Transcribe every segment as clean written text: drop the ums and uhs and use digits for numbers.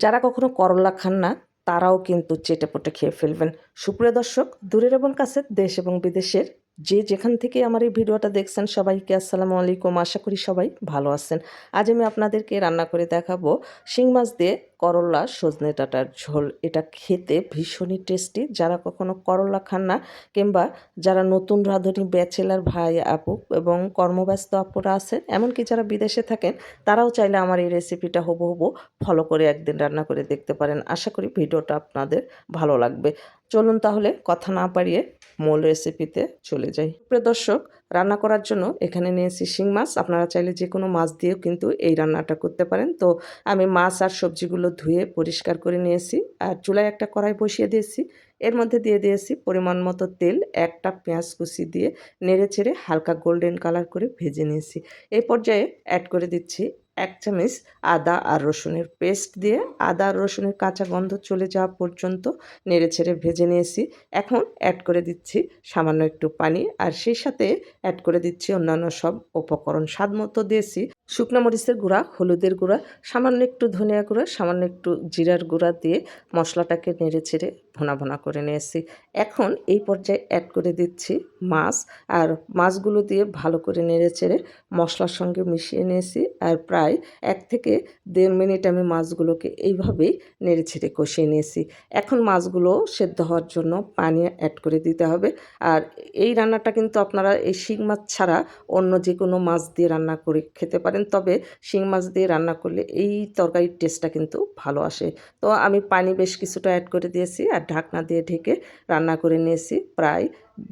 যারা কখনো করলা খান না তারাও কিন্তু চেটেপুটে খেয়ে ফেলবেন। সুপ্রিয় দর্শক, দূরের এবং কাছের, দেশ এবং বিদেশের যে যেখান থেকে আমার এই ভিডিওটা দেখছেন সবাইকে আসসালামু আলাইকুম। আশা করি সবাই ভালো আছেন। আজ আমি আপনাদেরকে রান্না করে দেখাবো শিং মাছ দিয়ে করলা সজনে ডাঁটার ঝোল। এটা খেতে ভীষণই টেস্টি। যারা কখনো করলা খান না কিংবা যারা নতুন রাঁধুনি ব্যাচেলার ভাই আপু এবং কর্মব্যস্ত আপুরা আছেন, এমনকি যারা বিদেশে থাকেন, তারাও চাইলে আমার এই রেসিপিটা হুবহু ফলো করে একদিন রান্না করে দেখতে পারেন। আশা করি ভিডিওটা আপনাদের ভালো লাগবে। চলুন তাহলে কথা না বাড়িয়ে মূল রেসিপিতে চলে যাই। প্রিয় দর্শক, রান্না করার জন্য এখানে নিয়েছি শিং মাছ। আপনারা চাইলে যে কোনো মাছ দিয়েও কিন্তু এই রান্নাটা করতে পারেন। তো আমি মাছ আর সবজিগুলো ধুয়ে পরিষ্কার করে নিয়েছি আর চুলায় একটা কড়াই বসিয়ে দিয়েছি। এর মধ্যে দিয়ে দিয়েছি পরিমাণ মতো তেল, একটা পেঁয়াজ কুচি দিয়ে নেড়ে চেড়ে হালকা গোল্ডেন কালার করে ভেজে নিয়েছি। এই পর্যায়ে অ্যাড করে দিচ্ছি 1 চামচ আদা আর রসুনের পেস্ট দিয়ে আদা আর রসুনের কাঁচা গন্ধ চলে যাওয়া পর্যন্ত নেড়েচেড়ে ভেজে নিয়েছি। এখন অ্যাড করে দিচ্ছি সামান্য একটু পানি আর সেই সাথে অ্যাড করে দিচ্ছি অন্যান্য সব উপকরণ। স্বাদ মতো দিয়েছি শুকনো মরিচের গুঁড়া, হলুদের গুঁড়া, সামান্য একটু ধনিয়া গুঁড়া, সামান্য একটু জিরার গুঁড়া দিয়ে মশলাটাকে নেড়েচেড়ে ভোনা ভোনা করে নিয়েছি। এখন এই পর্যায়ে অ্যাড করে দিচ্ছি মাছ আর মাছগুলো দিয়ে ভালো করে নেড়েচেড়ে মশলার সঙ্গে মিশিয়ে নিয়েছি আর প্রায় 1 থেকে 1.5 মিনিট আমি মাছগুলোকে এইভাবেই নেড়েচেড়ে কষিয়ে নিয়েছি। এখন মাছগুলো সেদ্ধ হওয়ার জন্য পানি অ্যাড করে দিতে হবে। আর এই রান্নাটা কিন্তু আপনারা এই শিং মাছ ছাড়া অন্য যে কোনো মাছ দিয়ে রান্না করে খেতে পারেন, তবে শিং মাছ দিয়ে রান্না করলে এই তরকারির টেস্টটা কিন্তু ভালো আসে। তো আমি পানি বেশ কিছুটা অ্যাড করে দিয়েছি আর ঢাকনা দিয়ে ঢেকে রান্না করে নিয়েছি প্রায়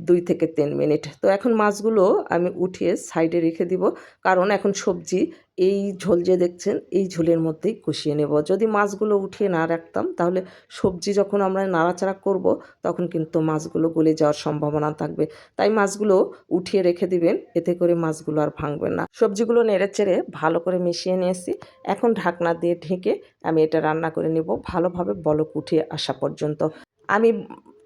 2 থেকে 3 মিনিট। তো এখন মাছগুলো আমি উঠিয়ে সাইডে রেখে দিব, কারণ এখন সবজি এই ঝোল যে দেখছেন এই ঝোলের মধ্যেই কষিয়ে নেব। যদি মাছগুলো উঠিয়ে না রাখতাম তাহলে সবজি যখন আমরা নাড়াচাড়া করব তখন কিন্তু মাছগুলো গলে যাওয়ার সম্ভাবনা থাকবে। তাই মাছগুলো উঠিয়ে রেখে দিবেন, এতে করে মাছগুলো আর ভাঙবে না। সবজিগুলো নেড়েচেড়ে ভালো করে মিশিয়ে নিয়েছি। এখন ঢাকনা দিয়ে ঢেকে আমি এটা রান্না করে নেব ভালোভাবে বলক উঠে আসা পর্যন্ত। আমি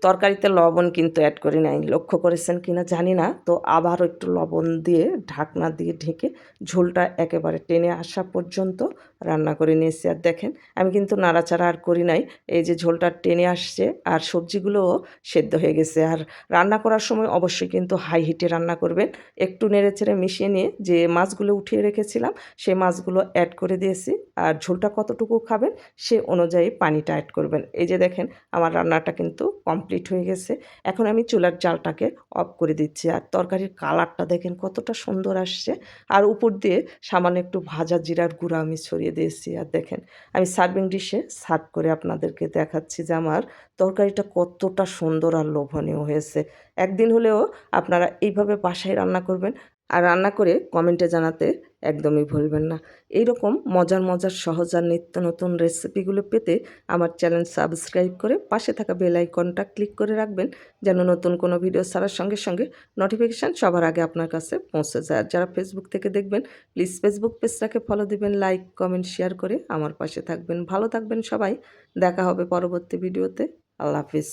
তরকারিতে লবণ কিন্তু অ্যাড করি নাই, লক্ষ্য করেছেন কিনা জানি না। তো আবারও একটু লবণ দিয়ে ঢাকনা দিয়ে ঢেকে ঝোলটা একেবারে টেনে আসা পর্যন্ত রান্না করে নিয়েছি। আর দেখেন আমি কিন্তু নাড়াচাড়া আর করি নাই, এই যে ঝোলটা টেনে আসছে আর সবজিগুলোও সেদ্ধ হয়ে গেছে। আর রান্না করার সময় অবশ্যই কিন্তু হাই হিটে রান্না করবেন। একটু নেড়েচেড়ে মিশিয়ে নিয়ে যে মাছগুলো উঠিয়ে রেখেছিলাম সেই মাছগুলো অ্যাড করে দিয়েছি আর ঝোলটা কতটুকু খাবেন সে অনুযায়ী পানিটা অ্যাড করবেন। এই যে দেখেন আমার রান্নাটা কিন্তু কমপ্লিট হয়ে গেছে। এখন আমি চুলার জালটাকে অফ করে দিচ্ছি আর তরকারির কালারটা দেখেন কতটা সুন্দর আসছে। আর উপর দিয়ে সামান্য একটু ভাজা জিরার গুঁড়া আমি ছড়িয়ে দিয়েছি। আর দেখেন আমি সার্ভিং ডিশে সার্ভ করে আপনাদেরকে দেখাচ্ছি যে আমার তরকারিটা কতটা সুন্দর আর লোভনীয় হয়েছে। একদিন হলেও আপনারা এইভাবে বাসায় রান্না করবেন আর রান্না করে কমেন্টে জানাতে একদমই ভুলবেন না। এইরকম মজার মজার সহজ আর নিত্য নতুন রেসিপিগুলো পেতে আমার চ্যানেল সাবস্ক্রাইব করে পাশে থাকা বেল আইকনটা ক্লিক করে রাখবেন, যেন নতুন কোনো ভিডিও ছাড়ার সঙ্গে সঙ্গে নোটিফিকেশান সবার আগে আপনার কাছে পৌঁছে যায়। আর যারা ফেসবুক থেকে দেখবেন প্লিজ ফেসবুক পেজটাকে ফলো দিবেন, লাইক কমেন্ট শেয়ার করে আমার পাশে থাকবেন। ভালো থাকবেন সবাই, দেখা হবে পরবর্তী ভিডিওতে। আল্লাহ হাফিজ।